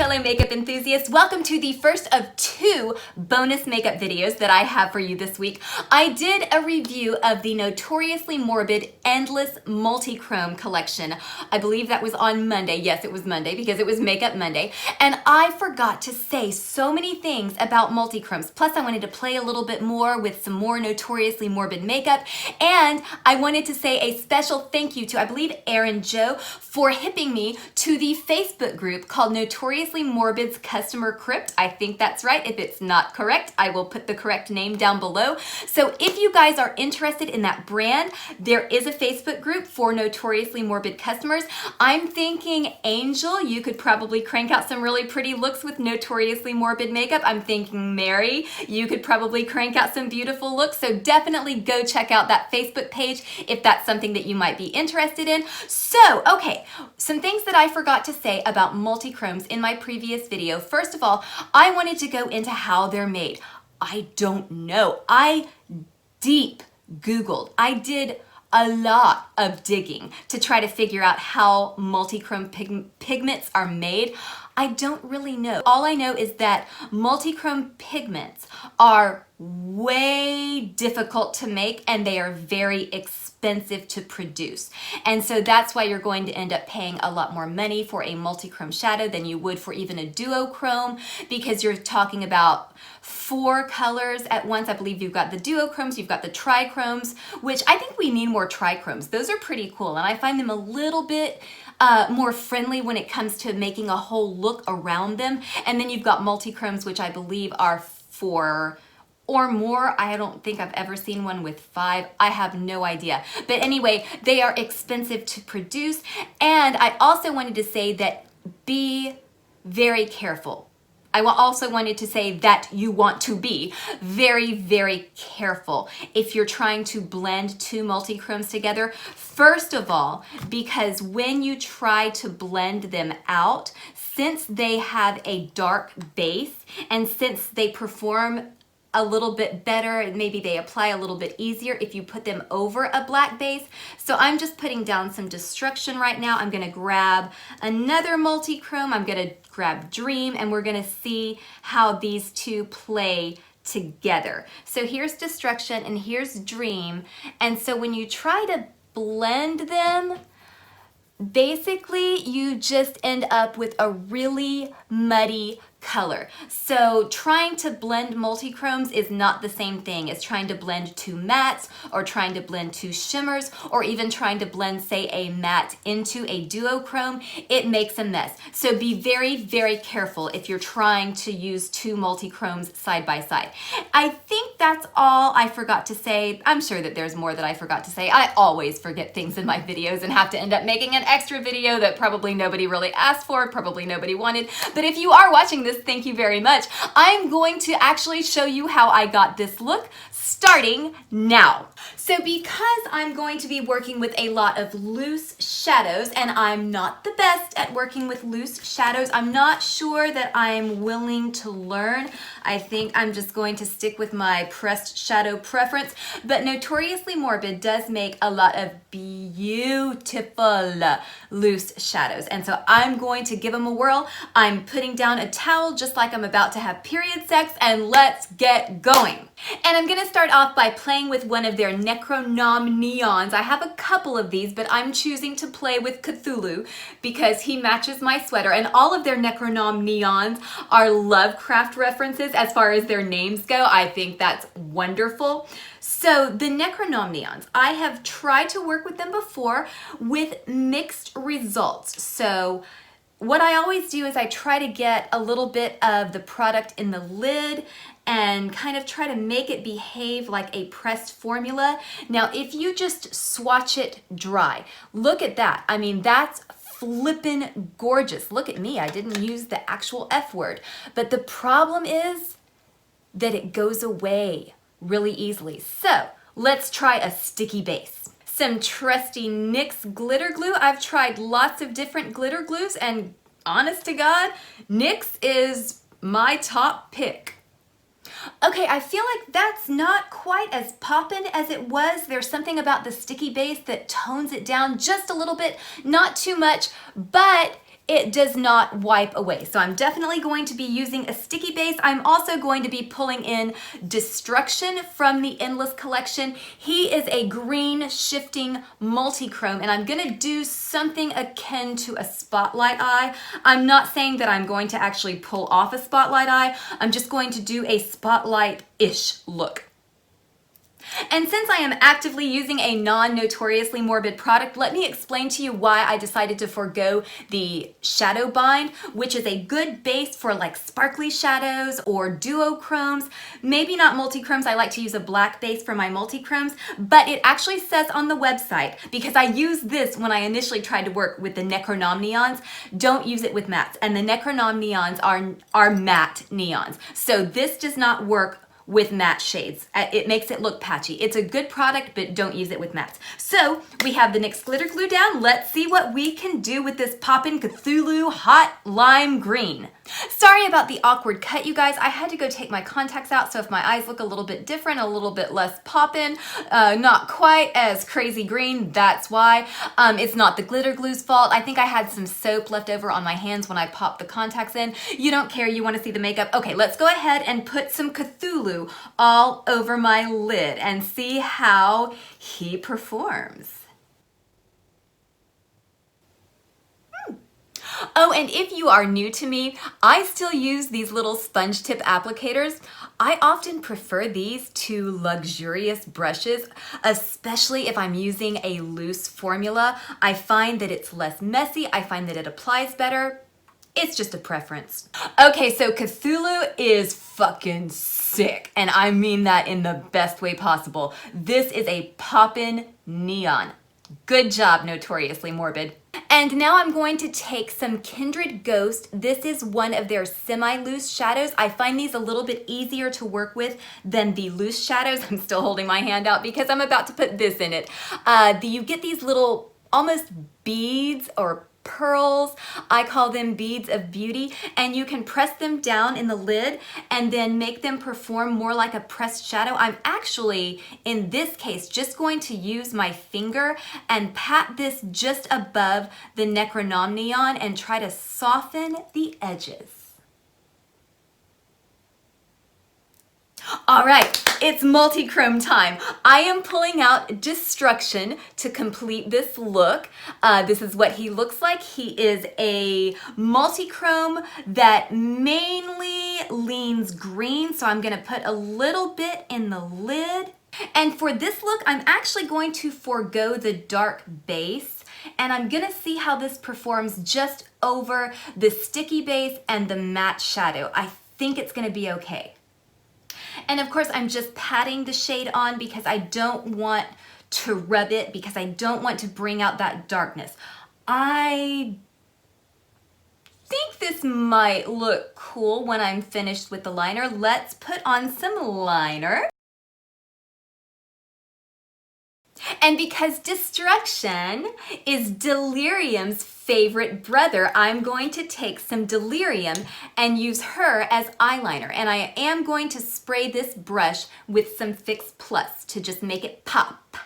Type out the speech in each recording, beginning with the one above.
fellow makeup enthusiasts. Welcome to the first of 2 bonus makeup videos that I have for you this week. I did a review of the Notoriously Morbid Endless Multichrome collection. I believe that was on Monday. Yes, it was Monday because it was Makeup Monday. And I forgot to say so many things about Multichromes. Plus, I wanted to play a little bit more with some more Notoriously Morbid makeup. And I wanted to say a special thank you to, I believe, Erin Joe for hipping me to the Facebook group called Notoriously Morbid's Customer Crypt. I think that's right. If it's not correct, I will put the correct name down below. So if you guys are interested in that brand, there is a Facebook group for Notoriously Morbid customers. I'm thinking Angel, you could probably crank out some really pretty looks with Notoriously Morbid makeup. I'm thinking Mary, you could probably crank out some beautiful looks. So definitely go check out that Facebook page if that's something that you might be interested in. So, okay, some things that I forgot to say about Multichromes in my previous video. First of all, I wanted to go into how they're made. I don't know. I deep Googled. I did a lot of digging to try to figure out how multichrome pigments are made. I don't really know. All I know is that multichrome pigments are way difficult to make and they are very expensive to produce. And so that's why you're going to end up paying a lot more money for a multichrome shadow than you would for even a duochrome, because you're talking about 4 colors at once. I believe you've got the duochromes, you've got the trichromes, which I think we need more trichromes. Those are pretty cool and I find them a little bit more friendly when it comes to making a whole look around them. And then you've got multichromes, which I believe are 4 or more. I don't think I've ever seen one with 5. I have no idea. But anyway, they are expensive to produce. And I also wanted to say that be very careful. I also wanted to say that you want to be very, very careful if you're trying to blend 2 multichromes together. First of all, because when you try to blend them out, since they have a dark base and since they perform a little bit better, maybe they apply a little bit easier if you put them over a black base. So I'm just putting down some Destruction right now. I'm gonna grab another multichrome. I'm gonna grab Dream and we're gonna see how these 2 play together. So here's Destruction and here's Dream. And so when you try to blend them, basically you just end up with a really muddy color. So trying to blend multichromes is not the same thing as trying to blend 2 mattes or trying to blend 2 shimmers or even trying to blend, say, a matte into a duochrome. It makes a mess. So be very, very careful if you're trying to use 2 multichromes side by side. I think that's all I forgot to say. I'm sure that there's more that I forgot to say. I always forget things in my videos and have to end up making an extra video that probably nobody really asked for, probably nobody wanted. But if you are watching this, thank you very much. I'm going to actually show you how I got this look starting now. So because I'm going to be working with a lot of loose shadows and I'm not the best at working with loose shadows, I'm not sure that I'm willing to learn. I think I'm just going to stick with my pressed shadow preference, but Notoriously Morbid does make a lot of beautiful loose shadows. And so I'm going to give them a whirl. I'm putting down a towel just like I'm about to have period sex, and let's get going. And I'm gonna start off by playing with one of their NecronomNEONS. I have a couple of these, but I'm choosing to play with Cthulhu because he matches my sweater, and all of their NecronomNEONS are Lovecraft references as far as their names go. I think that's wonderful. So the NecronomNEONS, I have tried to work with them before with mixed results. So what I always do is I try to get a little bit of the product in the lid and kind of try to make it behave like a pressed formula. Now, if you just swatch it dry, look at that. I mean, that's flippin' gorgeous. Look at me, I didn't use the actual F word. But the problem is that it goes away really easily. So let's try a sticky base. Some trusty NYX glitter glue. I've tried lots of different glitter glues and honest to God, NYX is my top pick. Okay, I feel like that's not quite as poppin' as it was. There's something about the sticky base that tones it down just a little bit, not too much, but it does not wipe away. So I'm definitely going to be using a sticky base. I'm also going to be pulling in Destruction from the Endless collection. He is a green shifting multi-chrome, and I'm gonna do something akin to a spotlight eye. I'm not saying that I'm going to actually pull off a spotlight eye. I'm just going to do a spotlight-ish look. And since I am actively using a non-Notoriously Morbid product, let me explain to you why I decided to forego the shadow bind, which is a good base for like sparkly shadows or duochromes. Maybe not multichromes. I like to use a black base for my multichromes, but it actually says on the website, because I used this when I initially tried to work with the NecronomNEONS, don't use it with mattes. And the NecronomNEONS are matte neons. So this does not work with matte shades. It makes it look patchy. It's a good product, but don't use it with mattes. So we have the NYX glitter glue down. Let's see what we can do with this Poppin' Cthulhu Hot Lime Green. Sorry about the awkward cut, you guys. I had to go take my contacts out, so if my eyes look a little bit different, a little bit less poppin', not quite as crazy green, that's why. It's not the glitter glue's fault. I think I had some soap left over on my hands when I popped the contacts in. You don't care, you want to see the makeup. Okay, let's go ahead and put some Cthulhu all over my lid and see how he performs. Oh, and if you are new to me, I still use these little sponge tip applicators. I often prefer these to luxurious brushes, especially if I'm using a loose formula. I find that it's less messy. I find that it applies better. It's just a preference. Okay, so Cthulhu is fucking sick, and I mean that in the best way possible. This is a poppin' neon. Good job, Notoriously Morbid. And now I'm going to take some Kindred Ghost. This is one of their semi-loose shadows. I find these a little bit easier to work with than the loose shadows. I'm still holding my hand out because I'm about to put this in it. You get these little almost beads or pearls. I call them beads of beauty, and you can press them down in the lid and then make them perform more like a pressed shadow. I'm actually, in this case, just going to use my finger and pat this just above the NecronomNEON and try to soften the edges. All right, it's multi-chrome time. I am pulling out Destruction to complete this look. This is what he looks like. He is a multi-chrome that mainly leans green, so I'm gonna put a little bit in the lid. And for this look, I'm actually going to forego the dark base, and I'm gonna see how this performs just over the sticky base and the matte shadow. I think it's gonna be okay. And of course, I'm just patting the shade on because I don't want to rub it, because I don't want to bring out that darkness. I think this might look cool when I'm finished with the liner. Let's put on some liner. And because Destruction is Delirium's favorite brother, I'm going to take some Delirium and use her as eyeliner. And I am going to spray this brush with some Fix Plus to just make it pop.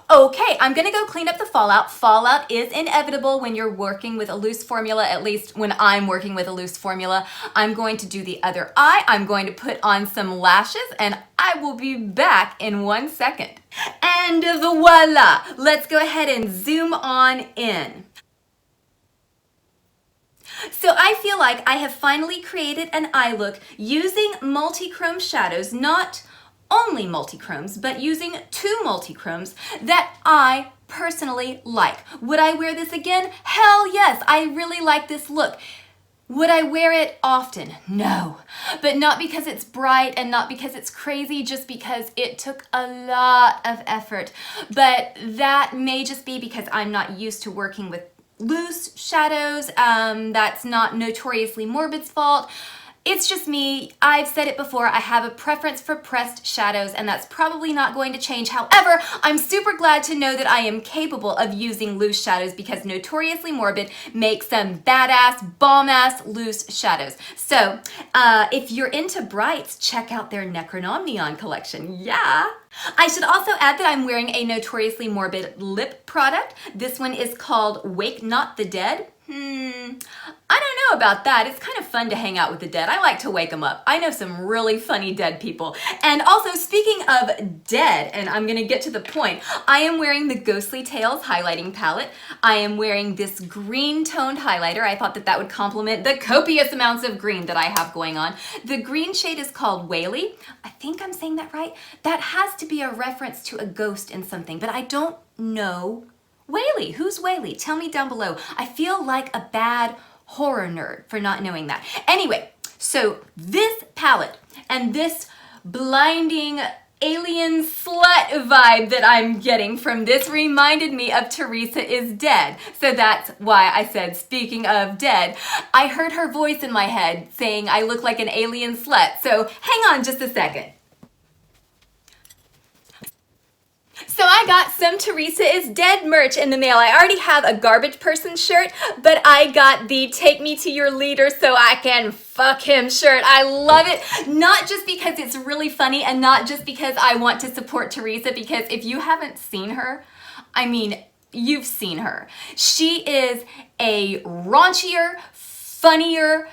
Okay, I'm gonna go clean up the fallout. Fallout is inevitable when you're working with a loose formula, at least when I'm working with a loose formula. I'm going to do the other eye. I'm going to put on some lashes, and I will be back in 1 second. And voila! Let's go ahead and zoom on in. So I feel like I have finally created an eye look using multi-chrome shadows, not only multi-chromes, but using 2 multi-chromes that I personally like. Would I wear this again? Hell yes, I really like this look. Would I wear it often? No, but not because it's bright and not because it's crazy, just because it took a lot of effort. But that may just be because I'm not used to working with loose shadows. That's not Notoriously Morbid's fault. It's just me. I've said it before, I have a preference for pressed shadows, and that's probably not going to change. However, I'm super glad to know that I am capable of using loose shadows because Notoriously Morbid makes some badass, bomb-ass loose shadows. So if you're into brights, check out their Necronom collection. Yeah. I should also add that I'm wearing a Notoriously Morbid lip product. This one is called Wake Not the Dead. I don't know about that. It's kind of fun to hang out with the dead. I like to wake them up. I know some really funny dead people. And also, speaking of dead, and I'm gonna get to the point, I am wearing the Ghostly Tales highlighting palette. I am wearing this green toned highlighter. I thought that that would complement the copious amounts of green that I have going on. The green shade is called Whaley. I think I'm saying that right. That has to be a reference to a ghost in something, but I don't know. Whaley, who's Whaley? Tell me down below. I feel like a bad horror nerd for not knowing that. Anyway, so this palette and this blinding alien slut vibe that I'm getting from this reminded me of Theresa is Dead. So that's why I said, speaking of dead, I heard her voice in my head saying I look like an alien slut. So hang on just a second. So I got some Theresa is Dead merch in the mail. I already have a Garbage Person shirt, but I got the Take Me to Your Leader so I can fuck him shirt. I love it, not just because it's really funny and not just because I want to support Theresa, because if you haven't seen her, I mean, you've seen her. She is a raunchier, funnier,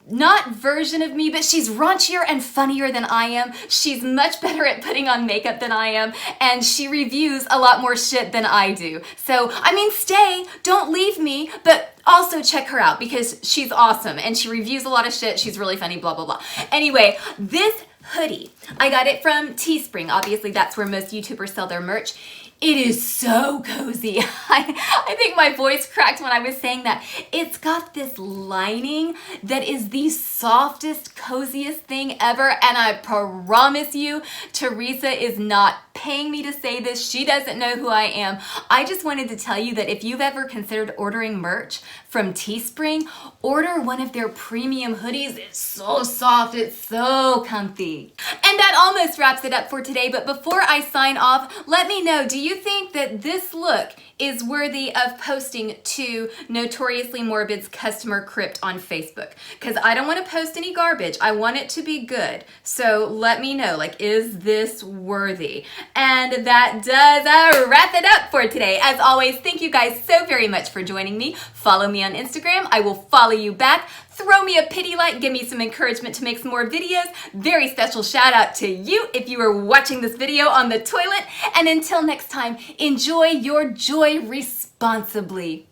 not version of me, but she's raunchier and funnier than I am. She's much better at putting on makeup than I am, and she reviews a lot more shit than I do. So, I mean, stay, don't leave me, but also check her out because she's awesome and she reviews a lot of shit. She's really funny, blah, blah, blah. Anyway, this hoodie, I got it from Teespring. Obviously, that's where most YouTubers sell their merch. It is so cozy. I think my voice cracked when I was saying that. It's got this lining that is the softest, coziest thing ever, and I promise you, Theresa is not paying me to say this. She doesn't know who I am. I just wanted to tell you that if you've ever considered ordering merch from Teespring, order one of their premium hoodies. It's so soft, it's so comfy. And that almost wraps it up for today, but before I sign off, let me know, do you think that this look is worthy of posting to Notoriously Morbid's customer crypt on Facebook? Because I don't want to post any garbage. I want it to be good. So let me know, like, is this worthy? And that does wrap it up for today. As always, thank you guys so very much for joining me. Follow me on Instagram. I will follow you back. Throw me a pity like, give me some encouragement to make some more videos. Very special shout out to you if you are watching this video on the toilet. And until next time, enjoy your joy responsibly.